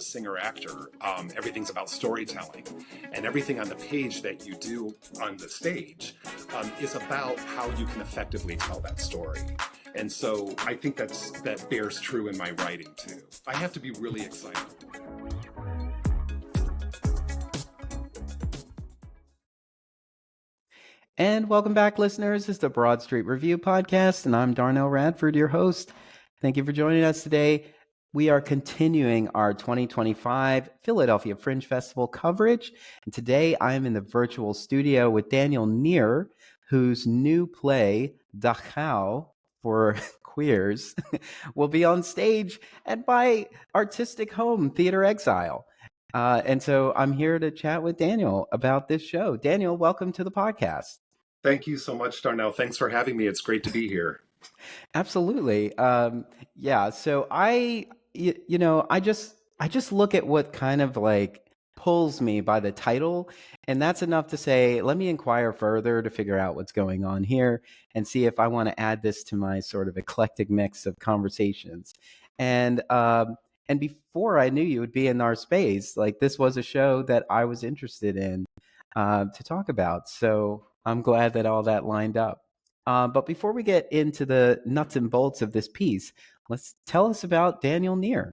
singer-actor. Everything's about storytelling, and everything on the page that you do on the stage is about how you can effectively tell that story. And so I think that bears true in my writing too. I have to be really excited. And welcome back, listeners. It's the Broad Street Review podcast, and I'm Darnelle Radford, your host. Thank you for joining us today. We are continuing our 2025 Philadelphia Fringe Festival coverage, and today I am in the virtual studio with Daniel Neer, whose new play, Dachau, for queers, will be on stage at my artistic home, Theater Exile. And so I'm here to chat with Daniel about this show. Daniel, welcome to the podcast. Thank you so much, Darnelle. Thanks for having me. It's great to be here. Absolutely. Yeah. So I just look at what kind of like pulls me by the title, and that's enough to say, let me inquire further to figure out what's going on here and see if I want to add this to my sort of eclectic mix of conversations. And before I knew you would be in our space, like this was a show that I was interested in to talk about. So I'm glad that all that lined up. But before we get into the nuts and bolts of this piece, tell us about Daniel Neer.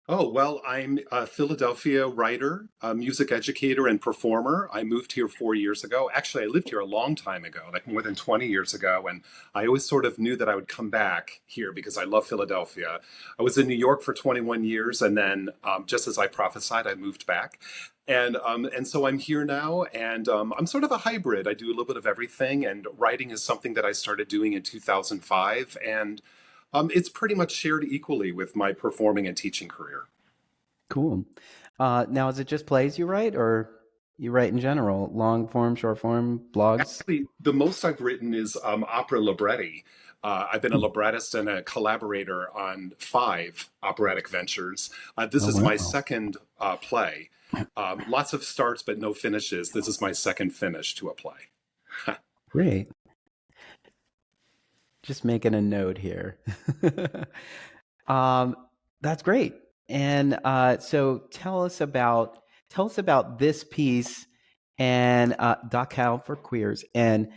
Oh, well, I'm a Philadelphia writer, a music educator, and performer. I moved here 4 years ago. Actually, I lived here a long time ago, like more than 20 years ago. And I always sort of knew that I would come back here because I love Philadelphia. I was in New York for 21 years. And then just as I prophesied, I moved back. And so I'm here now, and I'm sort of a hybrid. I do a little bit of everything, and writing is something that I started doing in 2005. And it's pretty much shared equally with my performing and teaching career. Cool. Now, is it just plays you write, or you write in general? Long form, short form, blogs? Actually, the most I've written is opera libretti. I've been a librettist and a collaborator on 5 operatic ventures. This is my second play. Lots of starts, but no finishes. This is my second finish to a play. Great. Just making a note here. That's great. And so tell us about this piece and Dachau for queers, and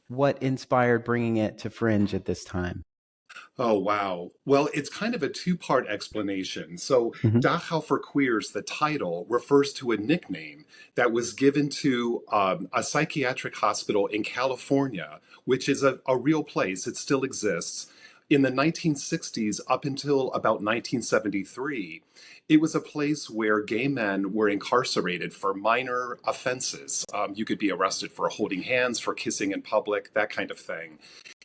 what inspired bringing it to Fringe at this time. Oh, wow. Well, it's kind of a 2-part explanation. So Dachau for Queers, the title, refers to a nickname that was given to a psychiatric hospital in California, which is a real place. It still exists. In the 1960s, up until about 1973, it was a place where gay men were incarcerated for minor offenses. You could be arrested for holding hands, for kissing in public, that kind of thing.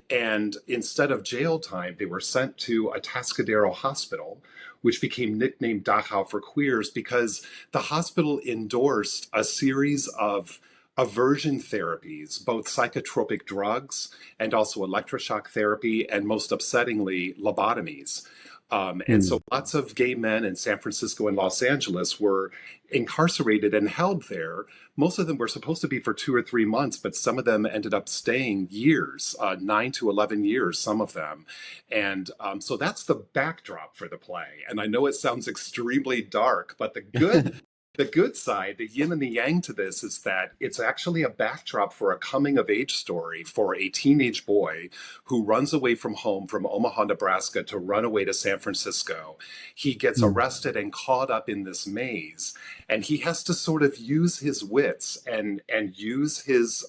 And instead of jail time, they were sent to Atascadero Hospital, which became nicknamed Dachau for Queers because the hospital endorsed a series of aversion therapies, both psychotropic drugs and also electroshock therapy, and most upsettingly, lobotomies. And so lots of gay men in San Francisco and Los Angeles were incarcerated and held there. Most of them were supposed to be for 2 or 3 months, but some of them ended up staying years, 9 to 11 years, some of them. And so that's the backdrop for the play. And I know it sounds extremely dark, but the good side, the yin and the yang to this, is that it's actually a backdrop for a coming of age story for a teenage boy who runs away from home from Omaha, Nebraska to run away to San Francisco. He gets arrested and caught up in this maze, and he has to sort of use his wits and use his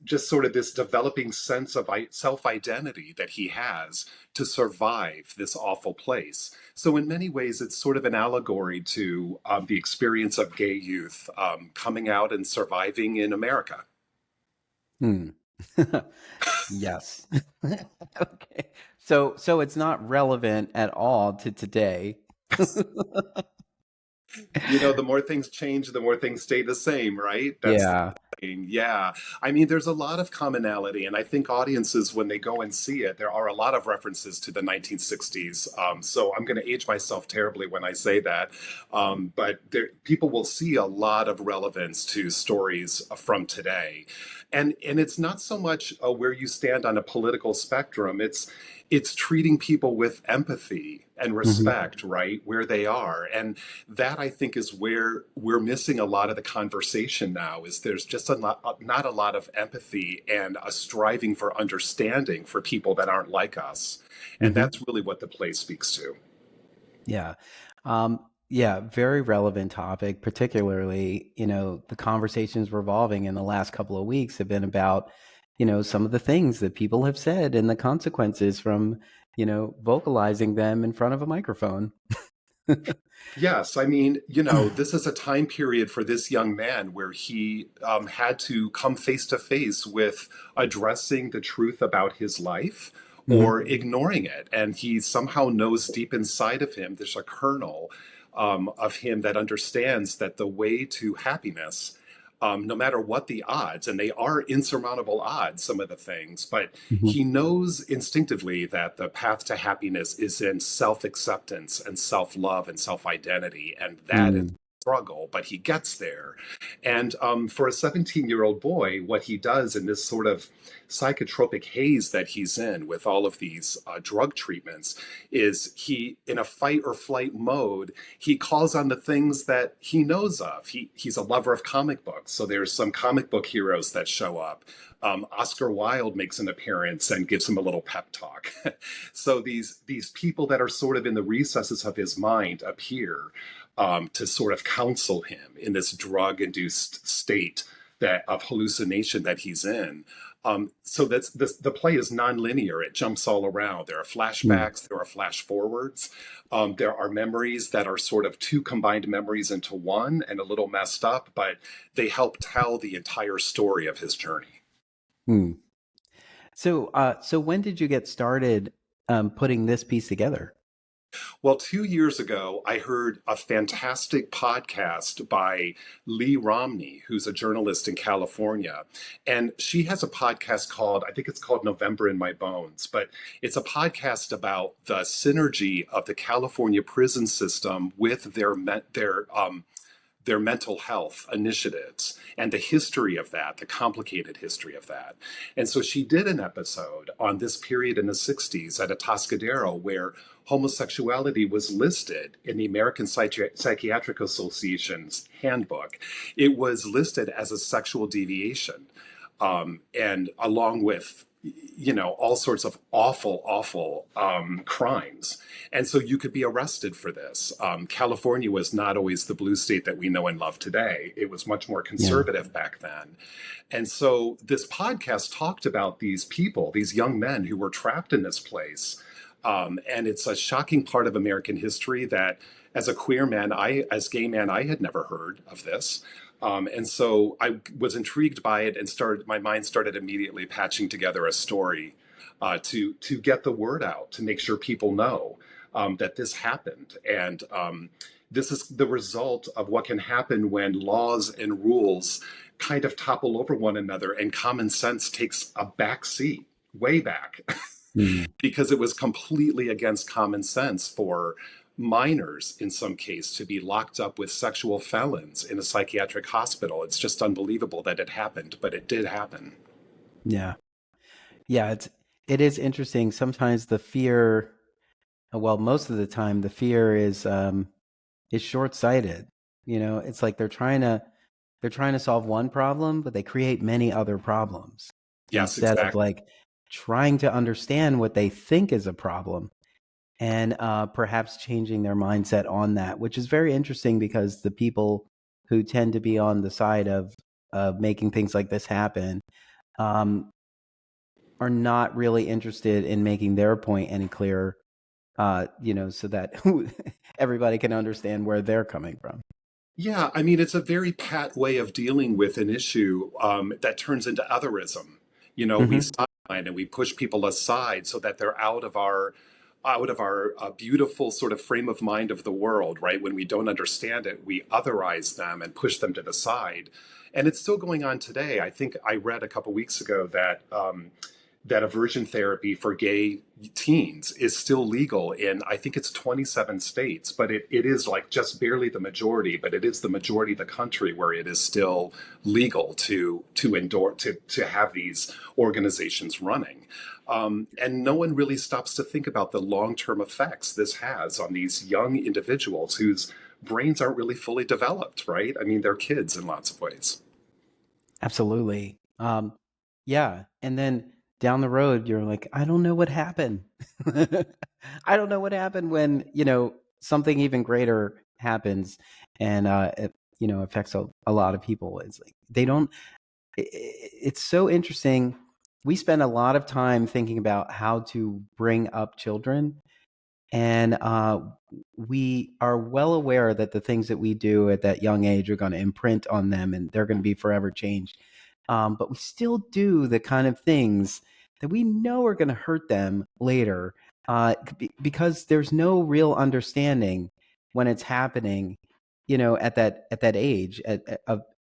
just sort of this developing sense of self-identity that he has to survive this awful place. So in many ways, it's sort of an allegory to the experience of gay youth coming out and surviving in America. Yes. Okay. So it's not relevant at all to today. You know, the more things change, the more things stay the same, right? Yeah. Yeah. I mean, there's a lot of commonality, and I think audiences, when they go and see it, there are a lot of references to the 1960s. So I'm going to age myself terribly when I say that. But people will see a lot of relevance to stories from today. And it's not so much where you stand on a political spectrum. it's treating people with empathy and Hmm. respect, right, where they are. And that, I think, is where we're missing a lot of the conversation now, is there's just not a lot of empathy and a striving for understanding for people that aren't like us. And Hmm. that's really what the play speaks to. Yeah. Yeah, very relevant topic, particularly, the conversations revolving in the last couple of weeks have been about, some of the things that people have said and the consequences from, vocalizing them in front of a microphone. Yes, I mean, this is a time period for this young man where he had to come face to face with addressing the truth about his life or Hmm. ignoring it. And he somehow knows deep inside of him, there's a kernel of him that understands that the way to happiness, no matter what the odds, and they are insurmountable odds, some of the things, but Hmm. he knows instinctively that the path to happiness is in self acceptance and self love and self identity. And that is Mm. struggle, but he gets there. And for a 17-year-old boy, what he does in this sort of psychotropic haze that he's in with all of these drug treatments is he, in a fight or flight mode, he calls on the things that he knows of. He's a lover of comic books, so there's some comic book heroes that show up. Oscar Wilde makes an appearance and gives him a little pep talk. So these people that are sort of in the recesses of his mind appear to sort of counsel him in this drug-induced state that of hallucination that he's in. So the play is nonlinear. It jumps all around. There are Mm. flashbacks. There are flash forwards. There are memories that are sort of two combined memories into one and a little messed up, but they help tell the entire story of his journey. Mm. So when did you get started putting this piece together? Well, 2 years ago, I heard a fantastic podcast by Lee Romney, who's a journalist in California. And she has a podcast called, I think it's called November in My Bones, but it's a podcast about the synergy of the California prison system with their mental health initiatives and the history of that, the complicated history of that. And so she did an episode on this period in the 60s at Atascadero where homosexuality was listed in the American Psychiatric Association's handbook. It was listed as a sexual deviation. And along with all sorts of awful crimes. And so you could be arrested for this. California was not always the blue state that we know and love today. It was much more Yeah. conservative back then. And so this podcast talked about these people, these young men who were trapped in this place. And it's a shocking part of American history that as a queer man, as gay man, I had never heard of this. And so I was intrigued by it and my mind started immediately patching together a story to get the word out, to make sure people know that this happened. And this is the result of what can happen when laws and rules kind of topple over one another and common sense takes a back seat, way back, Mm. because it was completely against common sense for minors in some case to be locked up with sexual felons in a psychiatric hospital. It's just unbelievable that it happened, but it did happen. Yeah. Yeah, it is interesting. Sometimes the fear, well, most of the time the fear is short-sighted. It's like they're trying to solve one problem, but they create many other problems Yes, instead of exactly. like trying to understand what they think is a problem and perhaps changing their mindset on that, which is very interesting because the people who tend to be on the side of making things like this happen um, are not really interested in making their point any clearer, so that everybody can understand where they're coming from. Yeah, I mean, it's a very pat way of dealing with an issue that turns into otherism. We Hmm. sideline and we push people aside so that they're out of our beautiful sort of frame of mind of the world, right? When we don't understand it, we otherize them and push them to the side. And it's still going on today. I think I read a couple weeks ago that that aversion therapy for gay teens is still legal in, I think it's 27 states, but it is like just barely the majority, but it is the majority of the country where it is still legal to endorse, to have these organizations running. And no one really stops to think about the long-term effects this has on these young individuals whose brains aren't really fully developed, right? I mean, they're kids in lots of ways. Absolutely. Yeah. And then down the road, you're like, I don't know what happened. I don't know what happened when, something even greater happens and, it, affects a lot of people. It's like, they don't, it's so interesting. We spend a lot of time thinking about how to bring up children. And we are well aware that the things that we do at that young age are going to imprint on them and they're going to be forever changed. But we still do the kind of things that we know are going to hurt them later because there's no real understanding when it's happening, at that age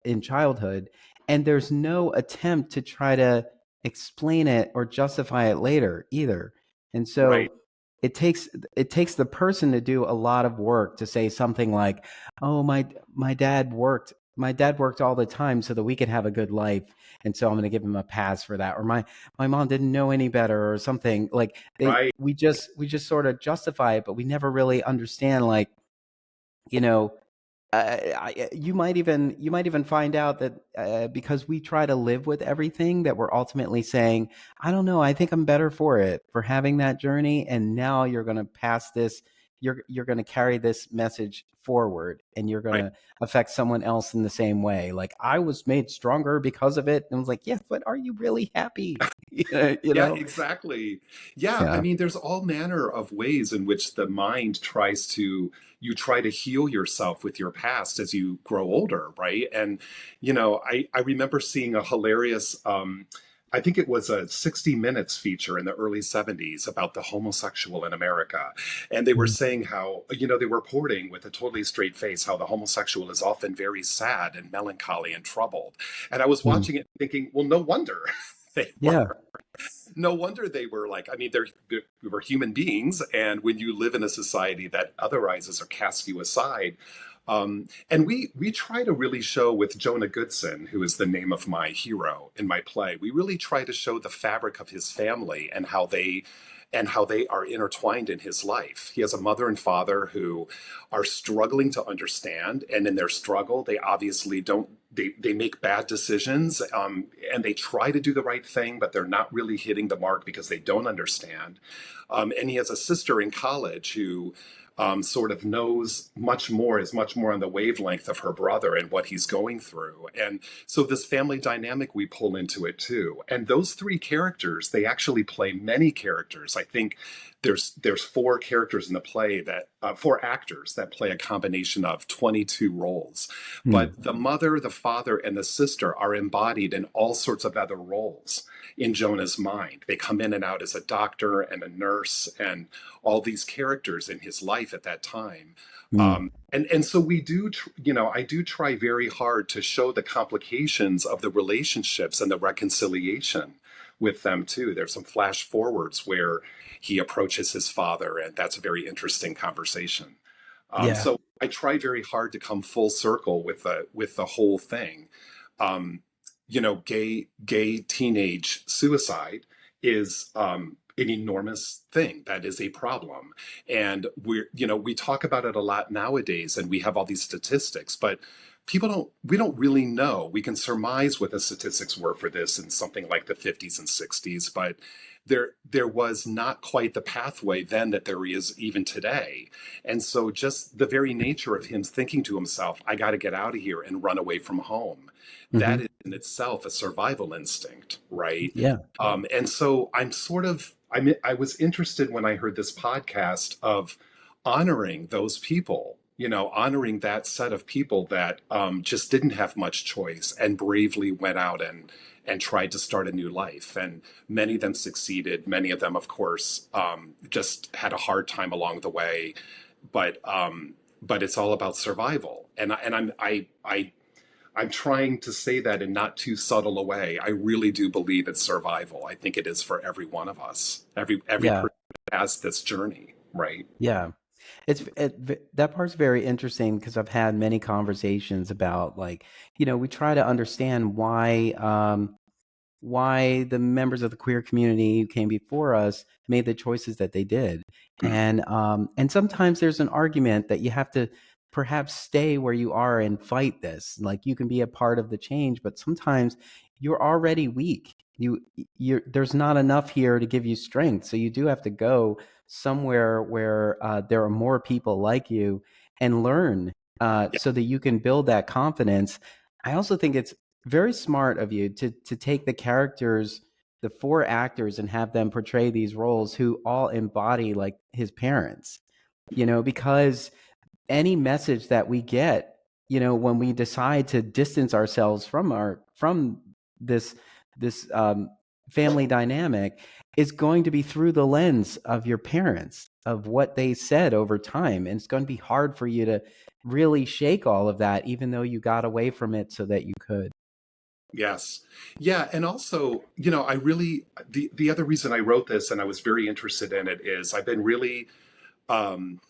in childhood. And there's no attempt to try to explain it or justify it later either. And Right. so it takes the person to do a lot of work to say something like, "Oh, my dad worked. My dad worked all the time so that we could have a good life, and so I'm going to give him a pass for that." Or my mom didn't know any better, or something like Right. we just sort of justify it, but we never really understand, like, you know you might even find out that because we try to live with everything, that we're ultimately saying, I don't know, I think I'm better for having that journey, and now you're going to pass this, you're going to carry this message forward, and you're going Right. to affect someone else in the same way. Like, I was made stronger because of it, and I was like, yeah, but are you really happy? you Yeah, know? exactly. Yeah, I Yeah. mean, there's all manner of ways in which the mind tries to, you try to heal yourself with your past as you grow older, right? And, I remember seeing a hilarious, I think it was a 60 Minutes feature in the early 70s about the homosexual in America. And they were Mhm. saying how, they were reporting with a totally straight face how the homosexual is often very sad and melancholy and troubled. And I was Mhm. watching it thinking, well, no wonder. They Yeah. no wonder they were like, I mean, they were human beings. And when you live in a society that otherizes or casts you aside, and we try to really show with Jonah Goodson, who is the name of my hero in my play, we really try to show the fabric of his family and how they are intertwined in his life. He has a mother and father who are struggling to understand, and in their struggle, they obviously don't. They make bad decisions, and they try to do the right thing, but they're not really hitting the mark because they don't understand. And he has a sister in college who sort of knows much more, is much more on the wavelength of her brother and what he's going through. And so this family dynamic we pull into it too. And those three characters, they actually play many characters. I think there's four characters in the play that four actors that play a combination of 22 roles. Mm. But the mother, the father, and the sister are embodied in all sorts of other roles in Jonah's mind. They come in and out as a doctor and a nurse and all these characters in his life at that time. Mm. And so we do, I do try very hard to show the complications of the relationships and the reconciliation with them too. There's some flash forwards where he approaches his father, and that's a very interesting conversation. Yeah. So I try very hard to come full circle with the whole thing. Um, gay teenage suicide is an enormous thing that is a problem, and we talk about it a lot nowadays, and we have all these statistics, but we don't really know. We can surmise what the statistics were for this in something like the 50s and 60s, but there was not quite the pathway then that there is even today. And so just the very nature of him thinking to himself, I got to get out of here and run away from home, that Hmm. is in itself a survival instinct, right? Yeah. And so I was interested when I heard this podcast of honoring those people, honoring that set of people that just didn't have much choice and bravely went out and tried to start a new life. And many of them succeeded. Many of them, of course, just had a hard time along the way. But it's all about survival. And I'm trying to say that in not too subtle a way. I really do believe it's survival. I think it is for every one of us. Every Yeah. person has this journey, right? Yeah. That part's very interesting because I've had many conversations about, like, we try to understand why the members of the queer community who came before us made the choices that they did. And sometimes there's an argument that you have to perhaps stay where you are and fight this. Like, you can be a part of the change, but sometimes you're already weak. There's not enough here to give you strength. So you do have to go somewhere where there are more people like you and learn, Yeah. so that you can build that confidence. I also think it's very smart of you to take the characters, the four actors, and have them portray these roles who all embody, like, his parents, because any message that we get, when we decide to distance ourselves from this family dynamic, is going to be through the lens of your parents, of what they said over time. And it's going to be hard for you to really shake all of that, even though you got away from it so that you could. Yes. Yeah. And also, I really, the other reason I wrote this and I was very interested in it is I've been really, um,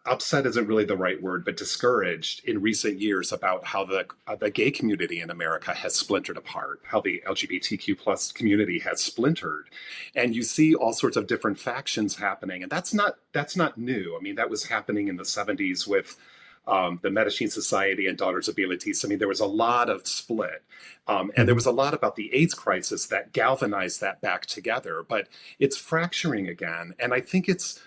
upset isn't really the right word, but discouraged in recent years about how the gay community in America has splintered apart, how the LGBTQ plus community has splintered, and you see all sorts of different factions happening, and that's not new. I mean, that was happening in the '70s with the Medicine Society and Daughters of Bilitis. I mean, there was a lot of split, and there Mhm. was a lot about the AIDS crisis that galvanized that back together. But it's fracturing again, and I think it's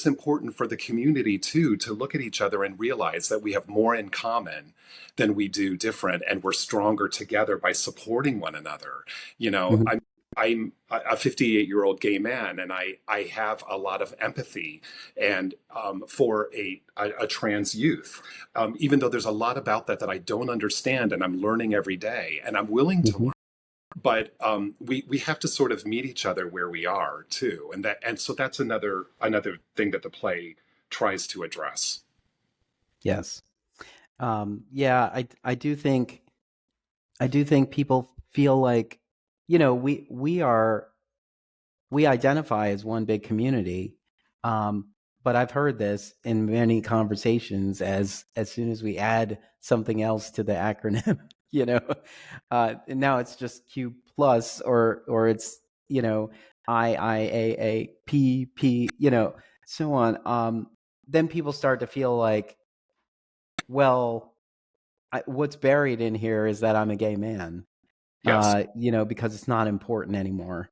important for the community too to look at each other and realize that we have more in common than we do different, and we're stronger together by supporting one another. You know, Mhm. I'm a 58-year-old gay man, and I have a lot of empathy and for a trans youth, even though there's a lot about that I don't understand, and I'm learning every day, and I'm willing to Mhm. learn. But we have to sort of meet each other where we are too, and so that's another thing that the play tries to address. Yes. Yeah, I do think people feel like, we identify as one big community. But I've heard this in many conversations, as soon as we add something else to the acronym, and now it's just Q plus, or it's, IIAAPP, so on. Then people start to feel like, well, what's buried in here is that I'm a gay man, Yes, because it's not important anymore.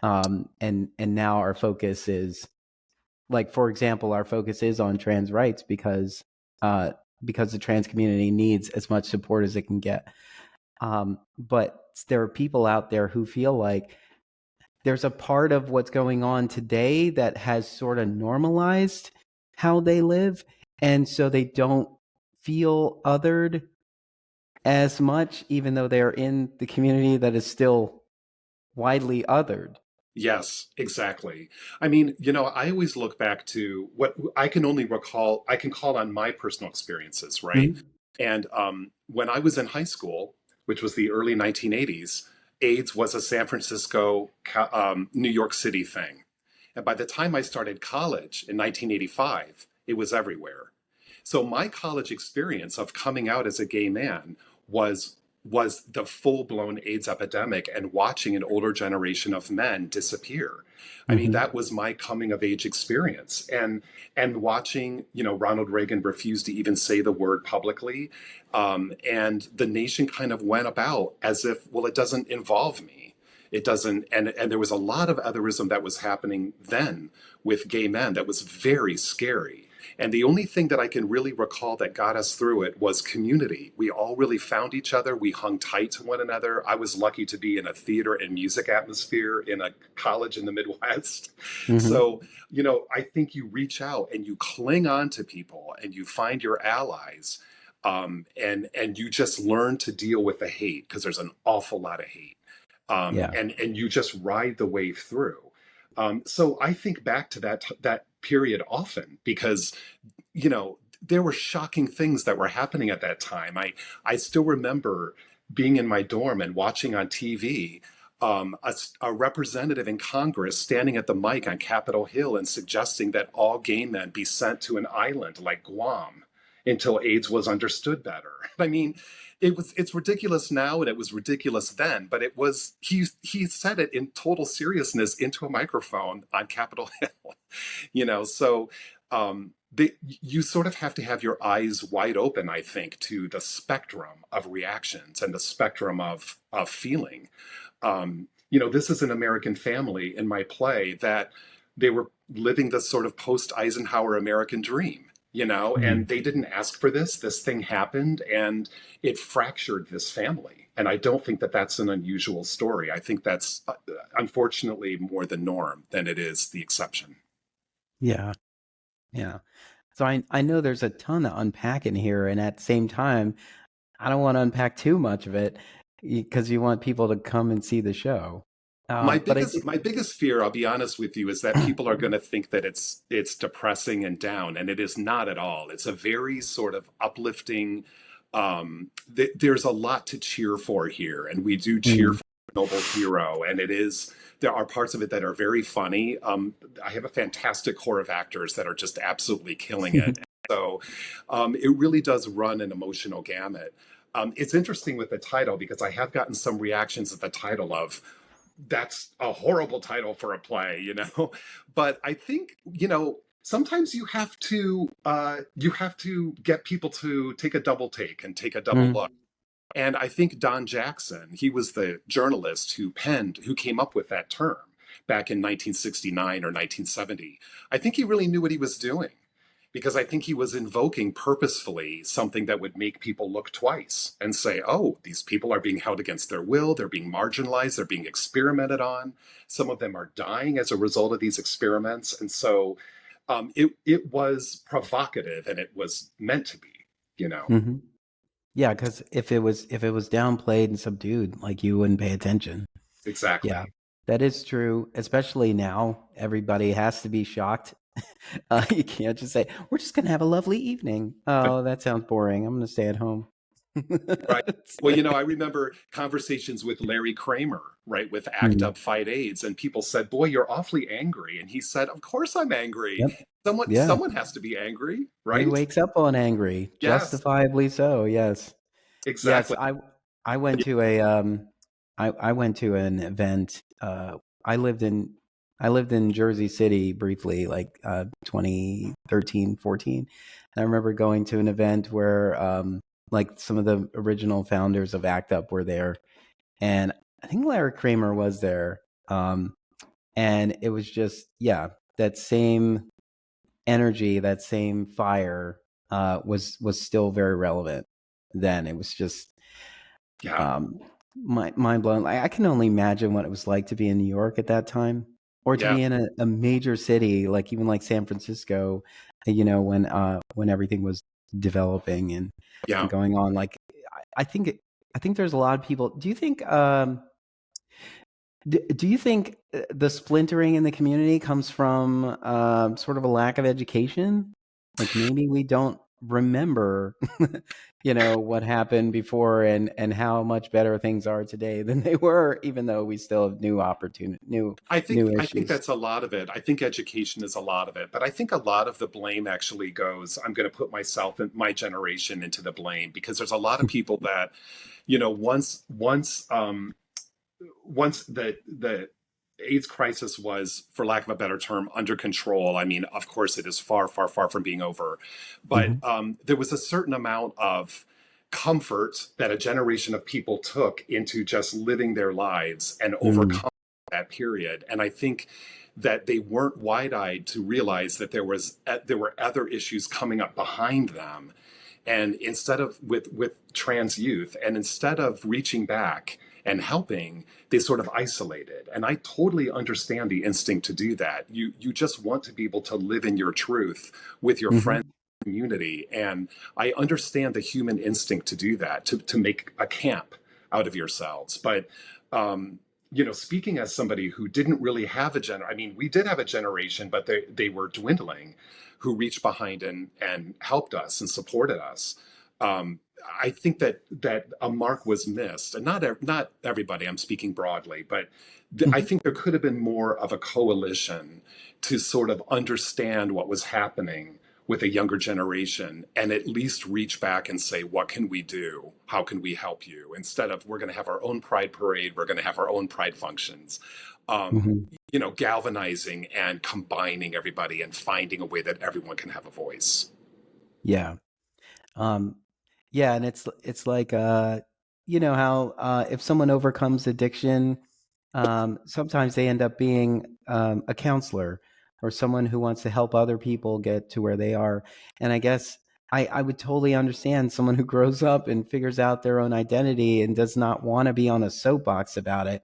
And now our focus is, like, for example, our focus is on trans rights uh, because the trans community needs as much support as it can get. But there are people out there who feel like there's a part of what's going on today that has sort of normalized how they live, and so they don't feel othered as much, even though they're in the community that is still widely othered. yes, exactly. I mean, I always look back to what I can only recall. I can call on my personal experiences, right? Mhm. And when I was in high school, which was the early 1980s, AIDS was a San Francisco, New York City thing. And by the time I started college in 1985, it was everywhere. So my college experience of coming out as a gay man was was the full-blown AIDS epidemic and watching an older generation of men disappear. I mean, Mhm. that was my coming of age experience. And watching, Ronald Reagan refuse to even say the word publicly. And the nation kind of went about as if, well, it doesn't involve me. It doesn't, and there was a lot of otherism that was happening then with gay men that was very scary. And the only thing that I can really recall that got us through it was community. We all really found each other. We hung tight to one another. I was lucky to be in a theater and music atmosphere in a college in the Midwest. Mhm. So, I think you reach out and you cling on to people and you find your allies. And you just learn to deal with the hate because there's an awful lot of hate, Yeah. and you just ride the wave through. So I think back to that period often because there were shocking things that were happening at that time. I still remember being in my dorm and watching on TV a representative in Congress standing at the mic on Capitol Hill and suggesting that all gay men be sent to an island like Guam until AIDS was understood better. I mean, it's ridiculous now and it was ridiculous then, but it was he said it in total seriousness into a microphone on Capitol Hill. So you sort of have to have your eyes wide open, I think, to the spectrum of reactions and the spectrum of feeling. This is an American family in my play that they were living this sort of post-Eisenhower American dream, and they didn't ask for this. This thing happened and it fractured this family. And I don't think that that's an unusual story. I think that's unfortunately more the norm than it is the exception. Yeah. Yeah. So I know there's a ton to unpack in here. And at the same time, I don't want to unpack too much of it because you want people to come and see the show. My biggest fear, I'll be honest with you, is that people are going to think that it's depressing and down, and it is not at all. It's a very sort of uplifting. There's a lot to cheer for here, and we do cheer for a noble hero, and there are parts of it that are very funny. I have a fantastic core of actors that are just absolutely killing it. So it really does run an emotional gamut. It's interesting with the title because I have gotten some reactions at the title of, that's a horrible title for a play, but I think, sometimes you have to get people to take a double take and take a double look. And I think Don Jackson, he was the journalist who came up with that term back in 1969 or 1970. I think he really knew what he was doing, because I think he was invoking purposefully something that would make people look twice and say, oh, these people are being held against their will, they're being marginalized, they're being experimented on. Some of them are dying as a result of these experiments. And so it was provocative, and it was meant to be, Yeah, because if it was downplayed and subdued, like, you wouldn't pay attention. Exactly. Yeah, that is true, especially now. Everybody has to be shocked. You can't just say, we're just going to have a lovely evening. Oh, that sounds boring. I'm going to stay at home. Right. Well, I remember conversations with Larry Kramer, right, with ACT UP Fight AIDS, and people said, boy, you're awfully angry. And he said, of course I'm angry. Yep. Someone has to be angry, right? He wakes up on angry, Yes. justifiably so. Yes. Exactly. Yes, I went to I went to an event. I lived in Jersey City briefly, like 2013, 14. And I remember going to an event where like some of the original founders of ACT UP were there, and I think Larry Kramer was there. And it was just, that same energy, that same fire was still very relevant then. It was just mind blowing. I can only imagine what it was like to be in New York at that time, or to be in a major city, like even like San Francisco, when everything was developing and going on. Like, I think there's a lot of people. Do you think the splintering in the community comes from sort of a lack of education? Like, maybe we don't remember what happened before and how much better things are today than they were, even though we still have new issues. I think that's a lot of it. I think education is a lot of it, but I think a lot of the blame actually goes, I'm going to put myself and my generation into the blame, because there's a lot of people that, once the AIDS crisis was, for lack of a better term, under control. I mean, of course, it is far, far, far from being over. But there was a certain amount of comfort that a generation of people took into just living their lives and overcome that period. And I think that they weren't wide-eyed to realize that there were other issues coming up behind them. And instead of with trans youth, and instead of reaching back and helping, they sort of isolated. And I totally understand the instinct to do that. You just want to be able to live in your truth with your friends and community. And I understand the human instinct to do that, to make a camp out of yourselves. But speaking as somebody who didn't really have I mean, we did have a generation, but they were dwindling, who reached behind and helped us and supported us. Um, I think that a mark was missed, and not everybody. I'm speaking broadly, but I think there could have been more of a coalition to sort of understand what was happening with a younger generation and at least reach back and say, what can we do? How can we help you? Instead of, we're going to have our own pride parade, we're going to have our own pride functions. Mhm. Galvanizing and combining everybody and finding a way that everyone can have a voice. Yeah. Um, yeah, and it's like how if someone overcomes addiction, sometimes they end up being a counselor or someone who wants to help other people get to where they are. And I guess I would totally understand someone who grows up and figures out their own identity and does not want to be on a soapbox about it.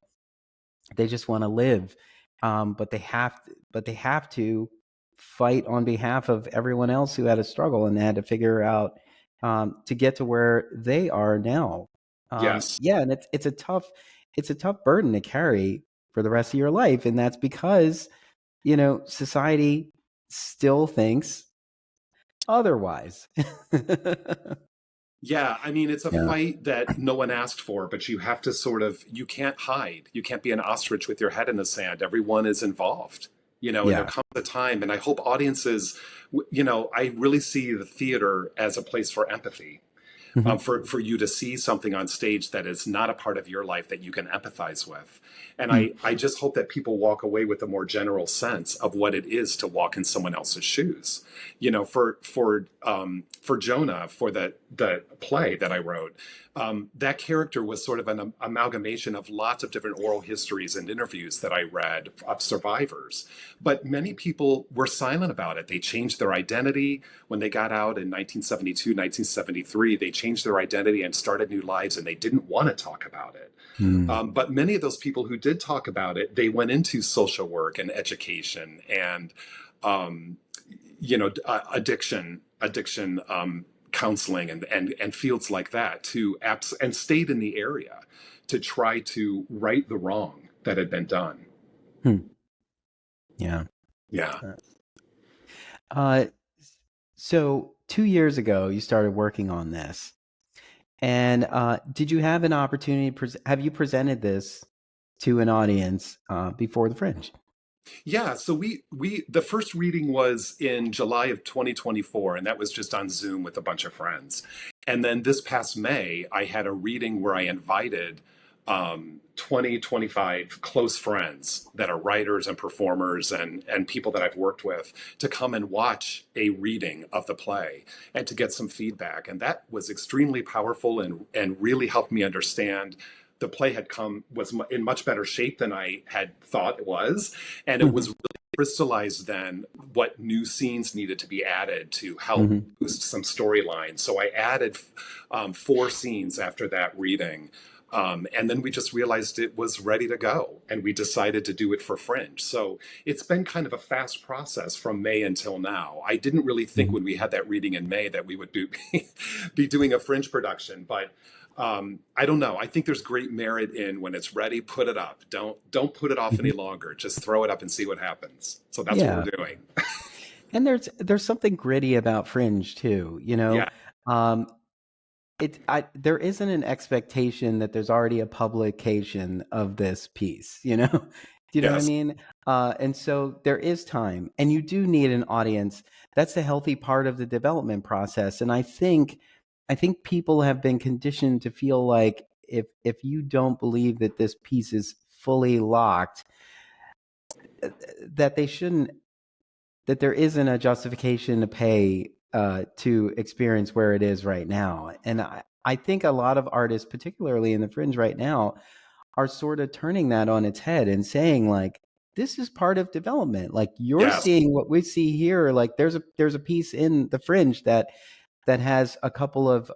They just want to live, but they have to fight on behalf of everyone else who had a struggle and had to figure out to get to where they are now. Yes. Yeah, and it's a tough burden to carry for the rest of your life, and that's because society still thinks otherwise. Yeah, I mean, it's a Yeah, fight that no one asked for, but you have to you can't hide. You can't be an ostrich with your head in the sand. Everyone is involved, and there yeah. comes a time, and I hope audiences, I really see the theater as a place for empathy. Mhm. For you to see something on stage that is not a part of your life that you can empathize with. And Hmm. I just hope that people walk away with a more general sense of what it is to walk in someone else's shoes. For Jonah, for the play that I wrote, that character was sort of an amalgamation of lots of different oral histories and interviews that I read of survivors. But many people were silent about it. They changed their identity when they got out in 1972, 1973. They changed their identity and started new lives, and they didn't want to talk about it. Hmm. But many of those people who did talk about it, they went into social work and education and, um, addiction counseling and fields like that and stayed in the area to try to right the wrong that had been done. Hmm. Yeah. Yeah. Uh, so 2 years ago, you started working on this, and did you have an opportunity? Have you presented this to an audience before the Fringe? Yeah, so the first reading was in July of 2024, and that was just on Zoom with a bunch of friends. And then this past May, I had a reading where I invited 20, 25 close friends that are writers and performers and people that I've worked with to come and watch a reading of the play and to get some feedback. And that was extremely powerful and really helped me understand the play was in much better shape than I had thought it was, and it was Mhm. really crystallized then what new scenes needed to be added to help Mhm. boost some storylines. So I added 4 scenes after that reading. And then we just realized it was ready to go, and we decided to do it for Fringe. So it's been kind of a fast process from May until now. I didn't really think Mhm. when we had that reading in May that we would be doing a Fringe production, but I don't know. I think there's great merit in when it's ready, put it up. Don't put it off any Mhm. longer. Just throw it up and see what happens. So that's what Yeah, we're doing. and there's something gritty about Fringe too. Yeah. Um, there isn't an expectation that there's already a publication of this piece. Do you know what I Yes. mean? And so there is time, and you do need an audience. That's the healthy part of the development process. And I think people have been conditioned to feel like if you don't believe that this piece is fully locked, that they shouldn't that there isn't a justification to pay to experience where it is right now. And I think a lot of artists, particularly in the Fringe right now, are sort of turning that on its head and saying, like, this is part of development. Like, you're Yes. seeing what we see here. Like, there's a piece in the Fringe that has a couple of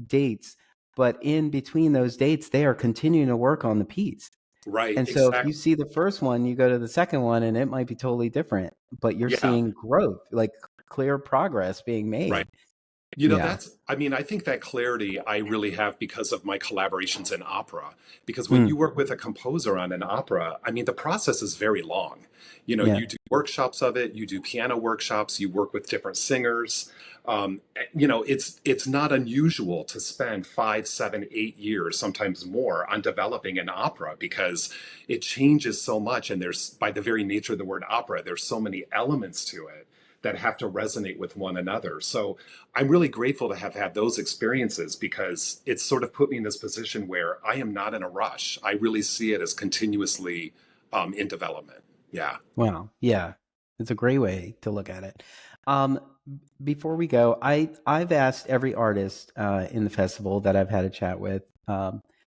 dates, but in between those dates, they are continuing to work on the piece. Right. And so if Exactly. you see the first one, you go to the second one and it might be totally different, but you're Yeah. seeing growth, like clear progress being Right. made. Yeah. I mean, I think that clarity I really have because of my collaborations in opera. Because when Mm, you work with a composer on an opera, I mean, the process is very long. yeah. You do workshops of it, you do piano workshops, you work with different singers. It's not unusual to spend 5, 7, 8 years, sometimes more, on developing an opera because it changes so much. And there's, by the very nature of the word opera, there's so many elements to it that have to resonate with one another. So I'm really grateful to have had those experiences because it's sort of put me in this position where I am not in a rush. I really see it as continuously in development. Yeah. Wow. Yeah. It's a great way to look at it. Um, Before we go, I've asked every artist in the festival that I've had a chat with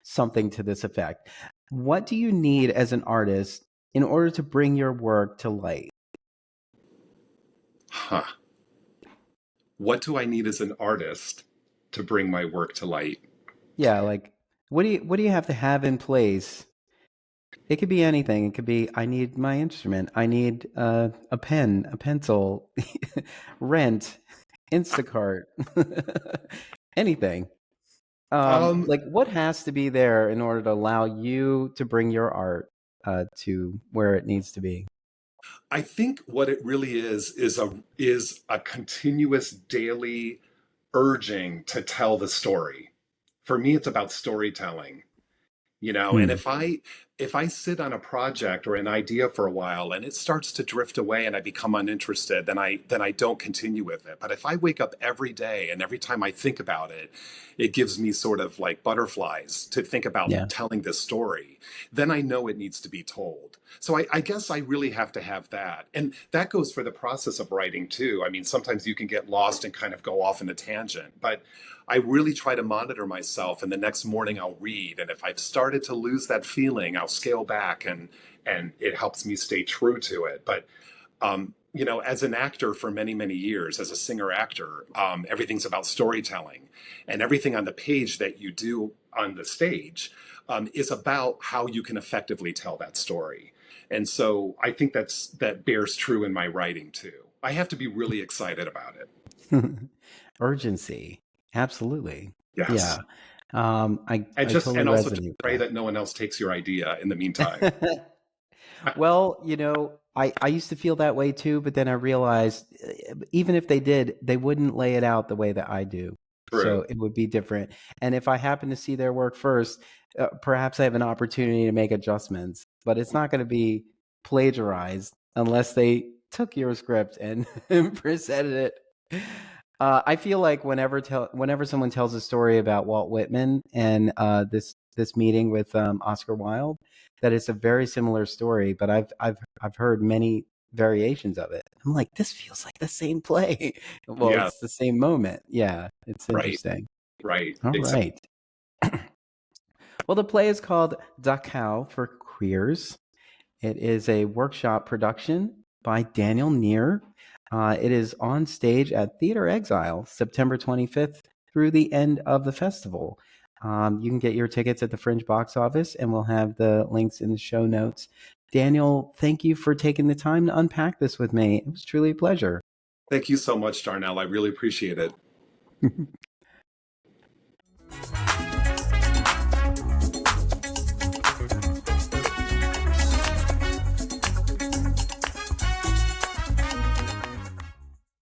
something to this effect. What do you need as an artist in order to bring your work to light? Huh. What do I need as an artist to bring my work to light? Yeah, like what do you have to have in place? It could be anything. It could be I need my instrument. I need a pen, a pencil, rent, Instacart, anything. Um, Like what has to be there in order to allow you to bring your art to where it needs to be? I think what it really is a continuous daily urging to tell the story. For me, it's about storytelling. And Hmm. if I sit on a project or an idea for a while and it starts to drift away and I become uninterested, then I don't continue with it. But if I wake up every day and every time I think about it, it gives me sort of like butterflies to think about Yeah. telling this story, then I know it needs to be told. So I guess I really have to have that. And that goes for the process of writing too. I mean, sometimes you can get lost and kind of go off in a tangent, but I really try to monitor myself, and the next morning I'll read. And if I've started to lose that feeling, I'll scale back, and it helps me stay true to it. But as an actor for many, many years, as a singer actor, everything's about storytelling, and everything on the page that you do on the stage is about how you can effectively tell that story. And so I think that bears true in my writing too. I have to be really excited about it. Urgency. Absolutely. Yes. Yeah. I totally And also just resonate pray with that no one else takes your idea in the meantime. that. Well, I used to feel that way too, but then I realized even if they did, they wouldn't lay it out the way that I do. So True. it would be different. And if I happen to see their work first, perhaps I have an opportunity to make adjustments, but it's not going to be plagiarized unless they took your script and presented it. I feel like whenever someone tells a story about Walt Whitman and this meeting with Oscar Wilde, that it's a very similar story, but I've heard many variations of it. I'm like, this feels like the same play. Well, Yeah. it's the same moment. Yeah, it's Right. interesting. Right. All Exactly. right. Well, the play is called Dachau for Queers. It is a workshop production by Daniel Neer. It is on stage at Theater Exile, September 25th through the end of the festival. You can get your tickets at the Fringe box office, and we'll have the links in the show notes. Daniel, thank you for taking the time to unpack this with me. It was truly a pleasure. Thank you so much, Darnell. I really appreciate it.